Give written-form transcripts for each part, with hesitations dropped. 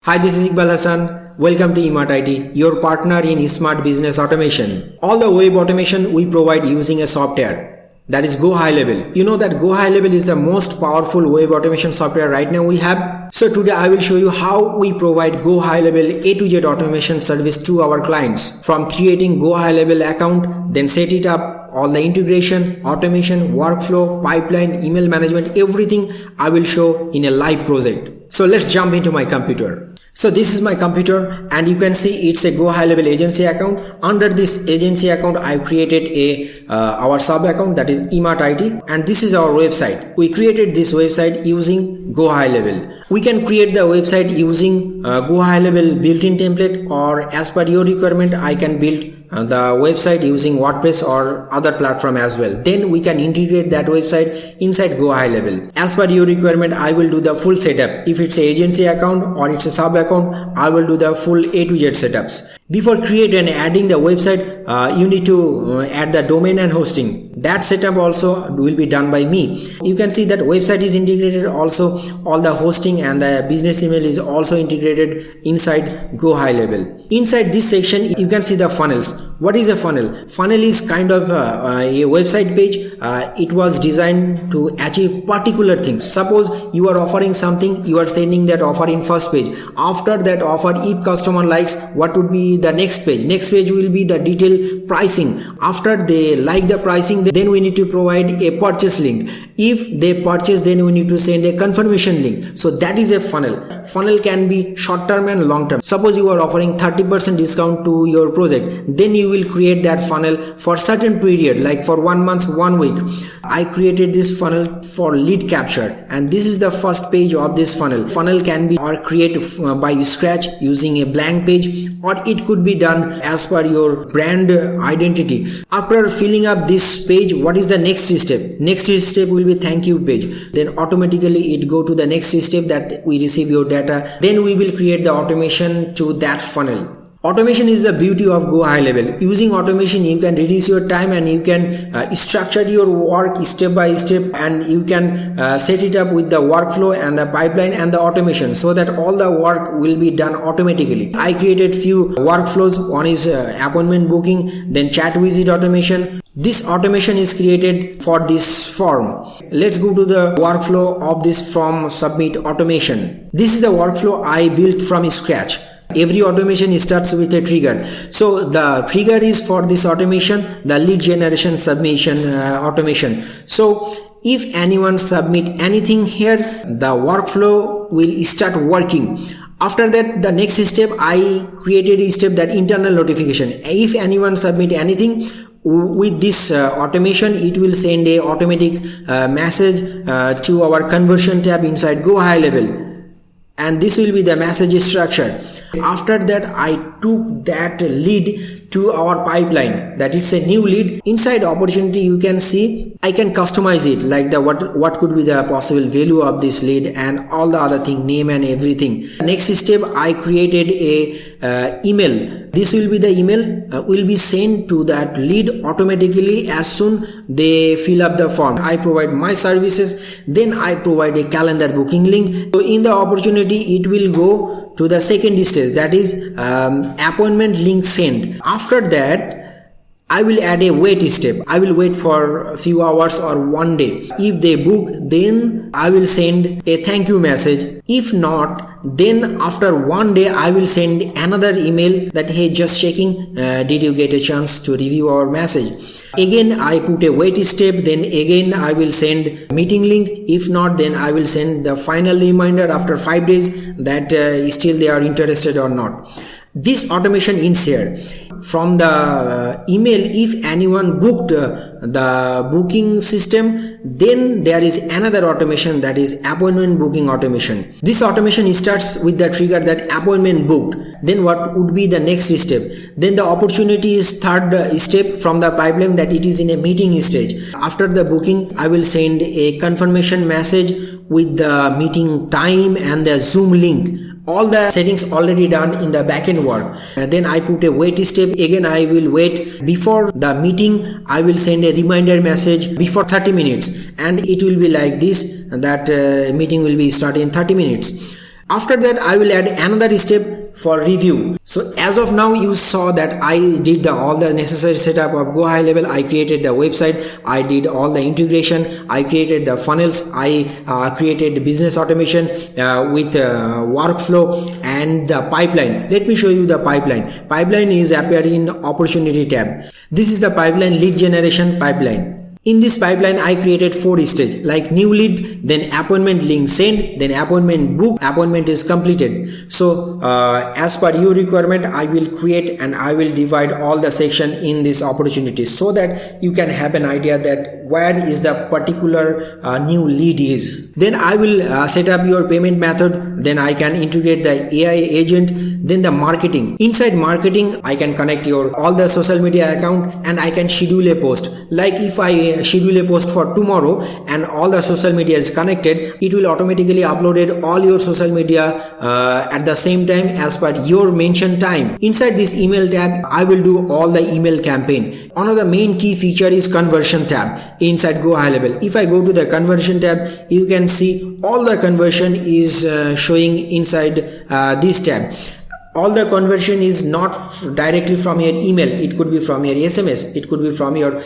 Hi, this is Iqbal Hasan. Welcome to eMart IT, your partner in smart business automation. All the web automation we provide using a software, that is GoHighLevel. You know that GoHighLevel is the most powerful web automation software right now we have. So today I will show you how we provide GoHighLevel A to Z automation service to our clients. From creating GoHighLevel account, then set it up, all the integration, automation, workflow, pipeline, email management, everything I will show in a live project. So let's jump into my computer. So this is my computer and you can see it's a GoHighLevel agency account. Under this agency account, I created our sub account, that is eMart IT, and this is our website. We created this website using GoHighLevel. We can create the website using GoHighLevel built-in template, or as per your requirement, I can build the website using WordPress or other platform as well. Then we can integrate that website inside GoHighLevel. As per your requirement, I will do the full setup. If it's an agency account or it's a sub account, I will do the full A to Z setups. Before creating and adding the website, you need to add the domain and hosting. That setup also will be done by me. You can see that website is integrated, also all the hosting and the business email is also integrated inside GoHighLevel. Inside this section, you can see the funnels. What is a funnel? Funnel is kind of a website page. It was designed to achieve particular things. Suppose you are offering something, you are sending that offer in first page. After that offer, if customer likes, what would be the next page? Next page will be the detailed pricing. After they like the pricing, then we need to provide a purchase link. If they purchase, then we need to send a confirmation link. So that is a funnel. Funnel can be short term and long term. Suppose you are offering 30% discount to your project, then you will create that funnel for certain period, like for 1 month, 1 week. I created this funnel for lead capture, and this is the first page of this funnel. Funnel can be or create by scratch using a blank page, or it could be done as per your brand identity. After filling up this page, what is the next step? Next step will be thank you page. Then automatically it go to the next step, that we receive your data. Then we will create the automation to that funnel. Automation is the beauty of GoHighLevel. Using automation, you can reduce your time and you can structure your work step by step, and you can set it up with the workflow and the pipeline and the automation, so that all the work will be done automatically. I created few workflows. One is appointment booking, then chat visit automation. This automation is created for this form. Let's go to the workflow of this form submit automation. This is the workflow I built from scratch. Every automation starts with a trigger. So the trigger is for this automation, the lead generation submission automation. So if anyone submit anything here, the workflow will start working. After that, the next step, I created a step, that internal notification. If anyone submit anything, with this automation, it will send a automatic message to our conversion tab inside GoHighLevel, and this will be the message structure. After that, I took that lead to our pipeline, that it's a new lead. Inside opportunity, you can see I can customize it, like the what could be the possible value of this lead and all the other thing, name and everything. Next step, I created a email. This will be the email will be sent to that lead automatically as soon they fill up the form. I provide my services, then I provide a calendar booking link. So in the opportunity, it will go to the second stage, that is appointment link send. After that, I will add a wait step. I will wait for a few hours or 1 day. If they book, then I will send a thank you message. If not, then after 1 day, I will send another email that, hey, just checking, did you get a chance to review our message? Again, I put a wait step, then again I will send meeting link. If not, then I will send the final reminder after 5 days that still they are interested or not. This automation ends here. From the email, if anyone booked the booking system, then there is another automation, that is appointment booking automation. This automation starts with the trigger that appointment booked. Then what would be the next step? Then the opportunity is third step from the pipeline, that it is in a meeting stage. After the booking, I will send a confirmation message with the meeting time and the Zoom link. All the settings already done in the backend work. Then I put a wait step. Again, I will wait. Before the meeting, I will send a reminder message before 30 minutes, and it will be like this, that meeting will be starting in 30 minutes. After that, I will add another step for review. So as of now, you saw that I did all the necessary setup of GoHighLevel. I created the website, I did all the integration, I created the funnels, I created business automation with workflow and the pipeline. Let me show you the pipeline. Pipeline is appearing in opportunity tab. This is the pipeline, lead generation pipeline. In this pipeline, I created 4 stages like new lead, then appointment link sent, then appointment book, appointment is completed. So as per your requirement, I will create and I will divide all the section in this opportunity so that you can have an idea that where is the particular new lead is. Then I will set up your payment method. Then I can integrate the AI agent. Then the marketing. Inside marketing, I can connect your all the social media account and I can schedule a post. Like if I schedule a post for tomorrow and all the social media is connected, it will automatically upload all your social media at the same time as per your mentioned time. Inside this email tab, I will do all the email campaign. Another main key feature is conversion tab inside GoHighLevel. If I go to the conversion tab, you can see all the conversion is showing inside this tab. All the conversion is not directly from your email. It could be from your SMS. It could be from your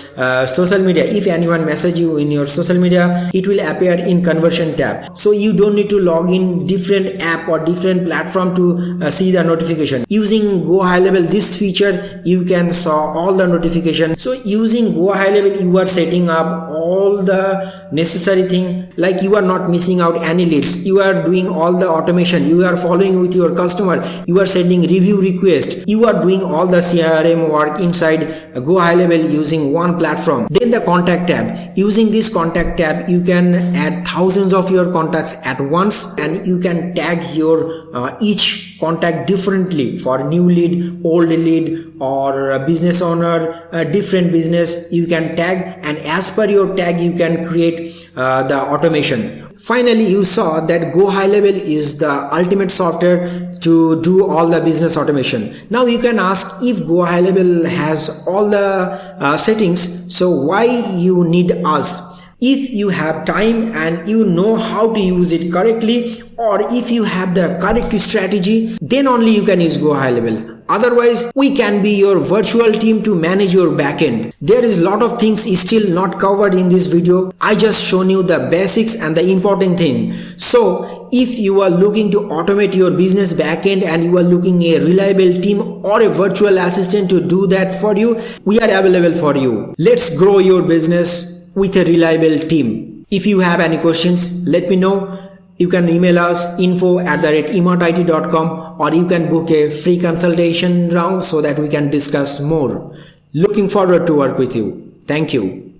social media. If anyone message you in your social media, it will appear in conversion tab. So you don't need to log in different app or different platform to see the notification. Using GoHighLevel, this feature, you can saw all the notification. So using GoHighLevel, you are setting up all the necessary thing, like you are not missing out any leads. You are doing all the automation. You are following with your customer. You are sending review request. You are doing all the CRM work inside GoHighLevel using one platform. Then the contact tab. Using this contact tab, you can add thousands of your contacts at once and you can tag your each contact differently for new lead, old lead, or business owner, different business. You can tag, and as per your tag, you can create the automation. Finally, you saw that GoHighLevel is the ultimate software to do all the business automation. Now you can ask, if GoHighLevel has all the settings, so why you need us? If you have time and you know how to use it correctly, or if you have the correct strategy, then only you can use GoHighLevel. Otherwise, we can be your virtual team to manage your backend. There is a lot of things still not covered in this video. I just shown you the basics and the important thing. So if you are looking to automate your business backend and you are looking a reliable team or a virtual assistant to do that for you, we are available for you. Let's grow your business with a reliable team. If you have any questions, let me know. You can email us info@emartit.com, or you can book a free consultation round so that we can discuss more. Looking forward to work with you. Thank you.